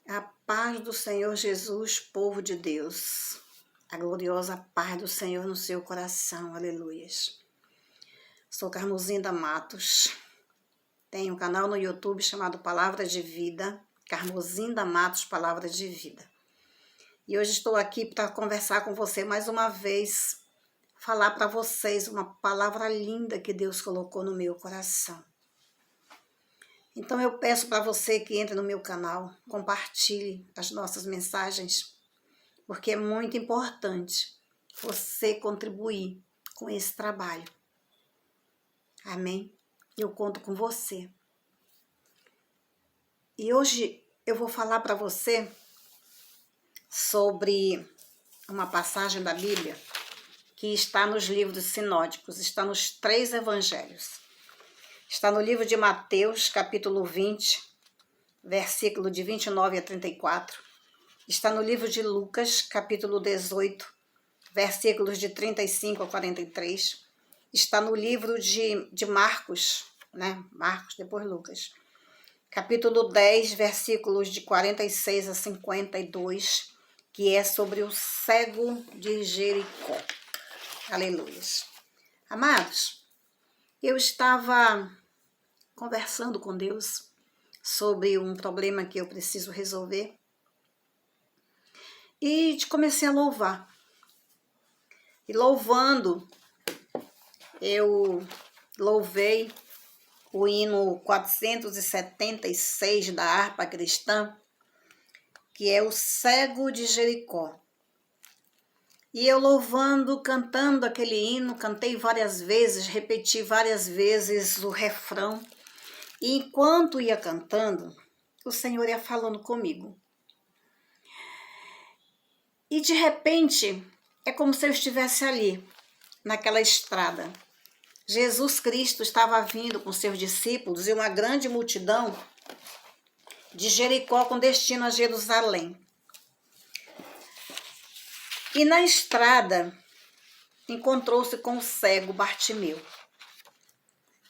A paz do Senhor Jesus, povo de Deus. A gloriosa paz do Senhor no seu coração. Aleluias. Sou Carmozinda Matos. Tenho um canal no YouTube chamado Palavra de Vida. Carmozinda Matos, Palavra de Vida. E hoje estou aqui para conversar com você mais uma vez. Falar para vocês uma palavra linda que Deus colocou no meu coração. Então eu peço para você que entre no meu canal, compartilhe as nossas mensagens, porque é muito importante você contribuir com esse trabalho. Amém? Eu conto com você. E hoje eu vou falar para você sobre uma passagem da Bíblia que está nos livros sinódicos, está nos 3 evangelhos. Está no livro de Mateus, capítulo 20, versículo de 29 a 34. Está no livro de Lucas, capítulo 18, versículos de 35 a 43. Está no livro de Marcos, né? Marcos, depois Lucas. Capítulo 10, versículos de 46 a 52, que é sobre o cego de Jericó. Aleluia. Amados, eu estava conversando com Deus sobre um problema que eu preciso resolver e comecei a louvar. E louvando, eu louvei o hino 476 da harpa cristã, que é o cego de Jericó. E eu louvando, cantando aquele hino, cantei várias vezes, repeti várias vezes o refrão. E enquanto ia cantando, o Senhor ia falando comigo. E de repente, é como se eu estivesse ali, naquela estrada. Jesus Cristo estava vindo com seus discípulos e uma grande multidão de Jericó com destino a Jerusalém. E na estrada, encontrou-se com o cego Bartimeu.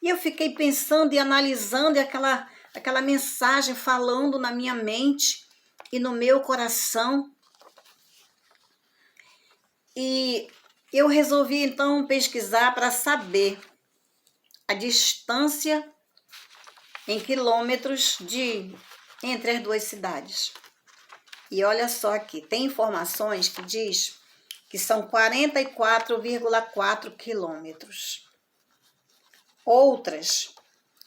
E eu fiquei pensando e analisando aquela mensagem falando na minha mente e no meu coração. E eu resolvi então pesquisar para saber a distância em quilômetros entre as duas cidades. E olha só aqui, tem informações que diz que são 44,4 quilômetros. Outras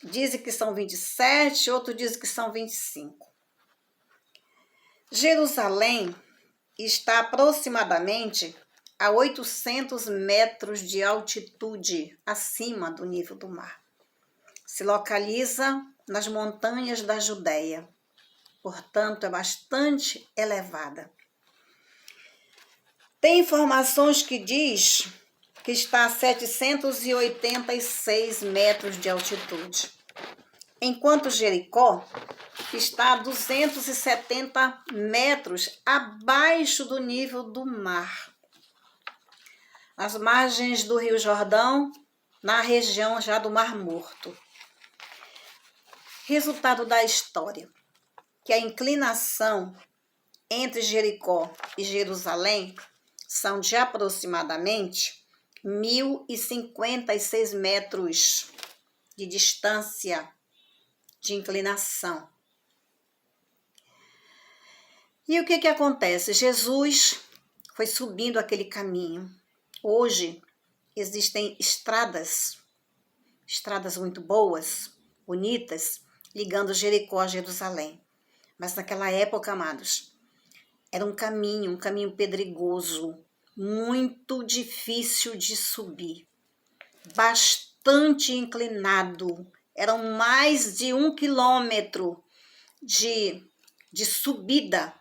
dizem que são 27, outros dizem que são 25. Jerusalém está aproximadamente a 800 metros de altitude acima do nível do mar. Se localiza nas montanhas da Judéia, portanto é bastante elevada. Tem informações que diz que está a 786 metros de altitude, enquanto Jericó está a 270 metros abaixo do nível do mar. Às margens do Rio Jordão, na região já do Mar Morto. Resultado da história, que a inclinação entre Jericó e Jerusalém são de aproximadamente 1.056 metros de distância de inclinação. E o que acontece? Jesus foi subindo aquele caminho. Hoje existem estradas muito boas, bonitas, ligando Jericó a Jerusalém. Mas naquela época, amados, era um caminho pedregoso, muito difícil de subir, bastante inclinado. Eram mais de 1 quilômetro de subida,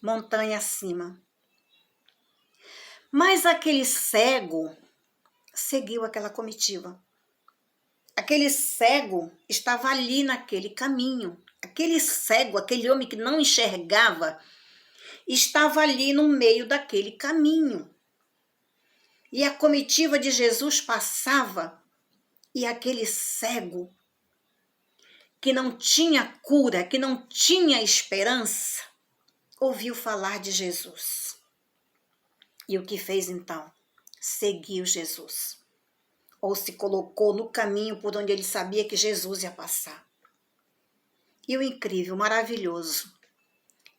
montanha acima. Mas aquele cego seguiu aquela comitiva. Aquele cego estava ali naquele caminho. Aquele cego, aquele homem que não enxergava, estava ali no meio daquele caminho. E a comitiva de Jesus passava e aquele cego que não tinha cura, que não tinha esperança, ouviu falar de Jesus. E o que fez então? Seguiu Jesus. Ou se colocou no caminho por onde ele sabia que Jesus ia passar. E o incrível, maravilhoso,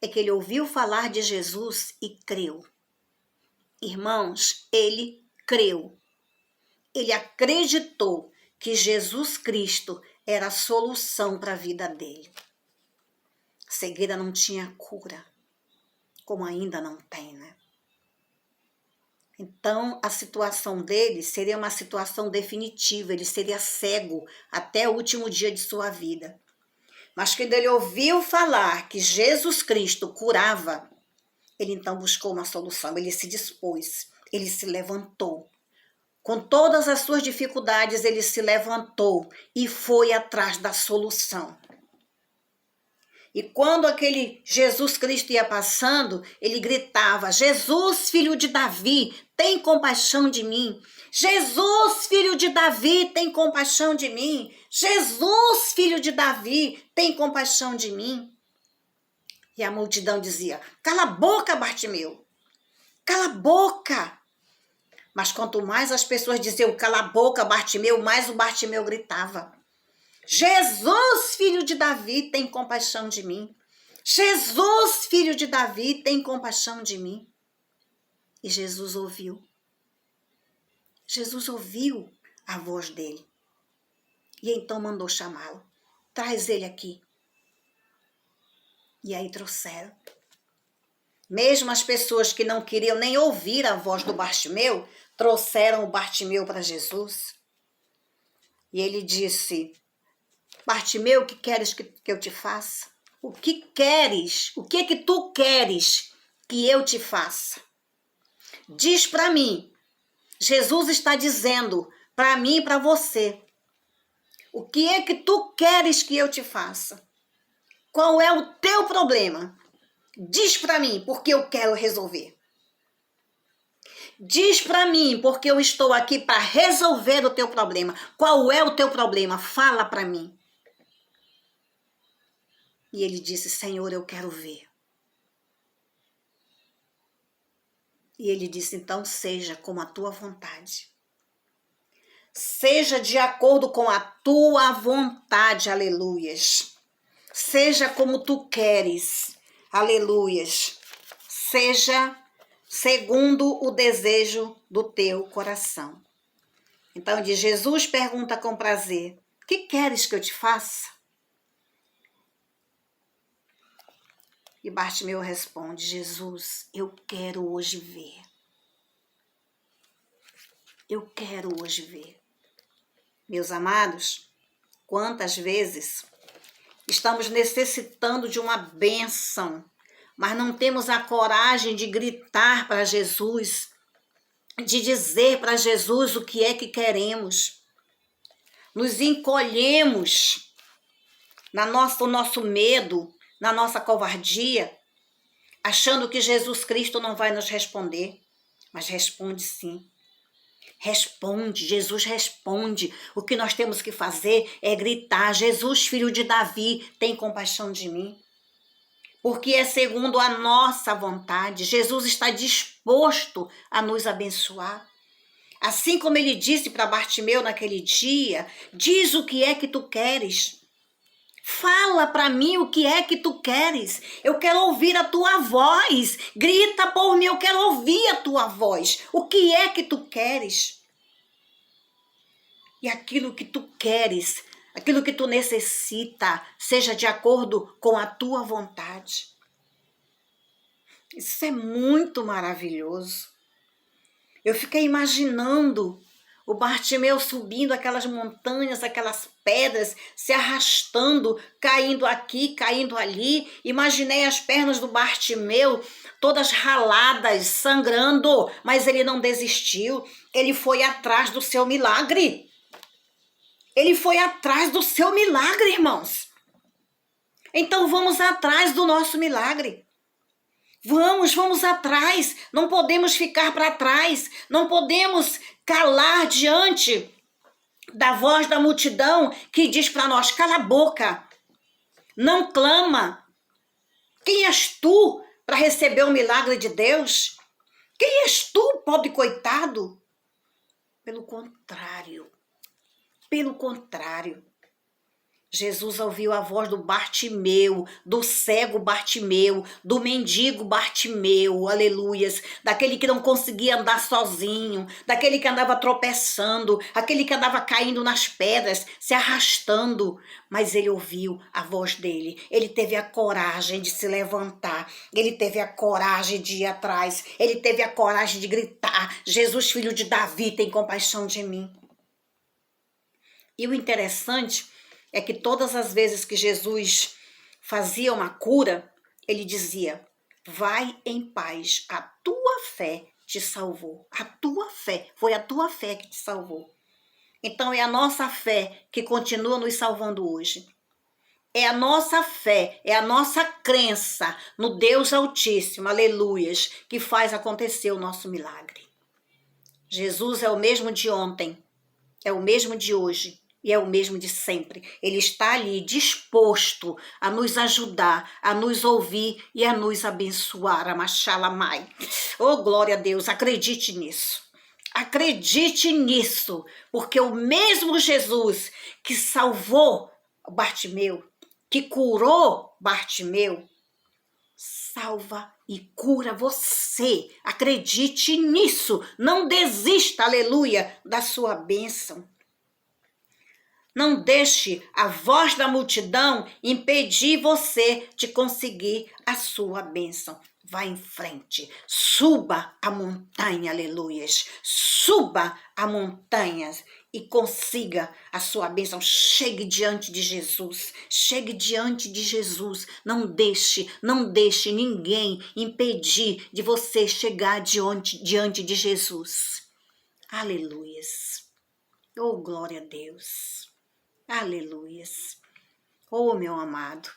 é que ele ouviu falar de Jesus e creu. Irmãos, ele creu. Ele acreditou que Jesus Cristo era a solução para a vida dele. Cegueira não tinha cura, como ainda não tem, né? Então, a situação dele seria uma situação definitiva, ele seria cego até o último dia de sua vida. Mas quando ele ouviu falar que Jesus Cristo curava, ele então buscou uma solução, ele se dispôs, ele se levantou. Com todas as suas dificuldades, ele se levantou e foi atrás da solução. E quando aquele Jesus Cristo ia passando, ele gritava: Jesus, filho de Davi, tem compaixão de mim. Jesus, filho de Davi, tem compaixão de mim. Jesus, filho de Davi, tem compaixão de mim. E a multidão dizia: cala a boca, Bartimeu, cala a boca. Mas quanto mais as pessoas diziam cala a boca, Bartimeu, mais o Bartimeu gritava: Jesus, filho de Davi, tem compaixão de mim. Jesus, filho de Davi, tem compaixão de mim. E Jesus ouviu. Jesus ouviu a voz dele. E então mandou chamá-lo. Traz ele aqui. E aí trouxeram. Mesmo as pessoas que não queriam nem ouvir a voz do Bartimeu, trouxeram o Bartimeu para Jesus. E ele disse: Bartimeu, o que queres que eu te faça? O que queres? O que é que tu queres que eu te faça? Diz para mim. Jesus está dizendo para mim e para você. O que é que tu queres que eu te faça? Qual é o teu problema? Diz para mim, porque eu quero resolver. Diz para mim, porque eu estou aqui para resolver o teu problema. Qual é o teu problema? Fala para mim. E ele disse: Senhor, eu quero ver. E ele disse: então seja como a tua vontade. Seja de acordo com a tua vontade, aleluias. Seja como tu queres, aleluias. Seja segundo o desejo do teu coração. Então diz: Jesus pergunta com prazer: o que queres que eu te faça? E Bartimeu responde: Jesus, eu quero hoje ver. Eu quero hoje ver. Meus amados, quantas vezes estamos necessitando de uma bênção, mas não temos a coragem de gritar para Jesus, de dizer para Jesus o que é que queremos. Nos encolhemos no nosso medo, na nossa covardia, achando que Jesus Cristo não vai nos responder. Mas responde sim. Responde, Jesus responde. O que nós temos que fazer é gritar: Jesus, filho de Davi, tem compaixão de mim. Porque é segundo a nossa vontade. Jesus está disposto a nos abençoar. Assim como ele disse para Bartimeu naquele dia: diz o que é que tu queres. Fala para mim o que é que tu queres. Eu quero ouvir a tua voz. Grita por mim, eu quero ouvir a tua voz. O que é que tu queres? E aquilo que tu queres, aquilo que tu necessita, seja de acordo com a tua vontade. Isso é muito maravilhoso. Eu fiquei imaginando o Bartimeu subindo aquelas montanhas, aquelas pedras, se arrastando, caindo aqui, caindo ali. Imaginei as pernas do Bartimeu todas raladas, sangrando, mas ele não desistiu. Ele foi atrás do seu milagre. Ele foi atrás do seu milagre, irmãos. Então vamos atrás do nosso milagre. Vamos atrás, não podemos ficar para trás, não podemos calar diante da voz da multidão que diz para nós: cala a boca, Não clama. Quem és tu para receber o milagre de Deus? Quem és tu, pobre coitado? Pelo contrário, Jesus ouviu a voz do Bartimeu, do cego Bartimeu, do mendigo Bartimeu, aleluias, daquele que não conseguia andar sozinho, daquele que andava tropeçando, aquele que andava caindo nas pedras, se arrastando, mas ele ouviu a voz dele, ele teve a coragem de se levantar, ele teve a coragem de ir atrás, ele teve a coragem de gritar: Jesus, filho de Davi, tem compaixão de mim. E o interessante é que todas as vezes que Jesus fazia uma cura, ele dizia: vai em paz, a tua fé te salvou. A tua fé, foi a tua fé que te salvou. Então é a nossa fé que continua nos salvando hoje. É a nossa fé, é a nossa crença no Deus Altíssimo, aleluias, que faz acontecer o nosso milagre. Jesus é o mesmo de ontem, é o mesmo de hoje e é o mesmo de sempre. Ele está ali disposto a nos ajudar, a nos ouvir e a nos abençoar. Amaxalamai. Oh, glória a Deus, acredite nisso. Acredite nisso, porque o mesmo Jesus que salvou Bartimeu, que curou Bartimeu, salva e cura você. Acredite nisso. Não desista, aleluia, da sua bênção. Não deixe a voz da multidão impedir você de conseguir a sua bênção. Vá em frente. Suba a montanha, aleluias. Suba a montanha e consiga a sua bênção. Chegue diante de Jesus. Chegue diante de Jesus. Não deixe ninguém impedir de você chegar diante de Jesus. Aleluias. Oh, glória a Deus. Aleluias. Oh, meu amado,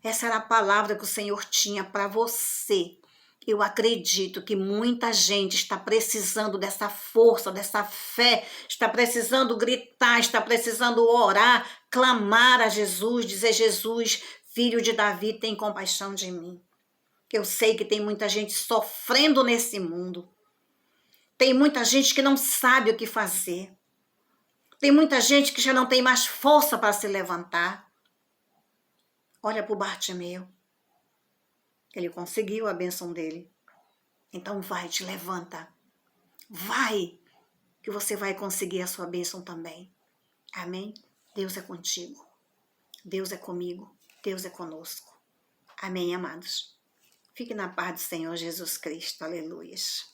essa era a palavra que o Senhor tinha para você. Eu acredito que muita gente está precisando dessa força, dessa fé, está precisando gritar, está precisando orar, clamar a Jesus, dizer: Jesus, filho de Davi, tem compaixão de mim. Eu sei que tem muita gente sofrendo nesse mundo. Tem muita gente que não sabe o que fazer. Tem muita gente que já não tem mais força para se levantar. Olha para o Bartimeu. Ele conseguiu a bênção dele. Então vai, te levanta. Vai, que você vai conseguir a sua bênção também. Amém? Deus é contigo. Deus é comigo. Deus é conosco. Amém, amados? Fique na paz do Senhor Jesus Cristo. Aleluias.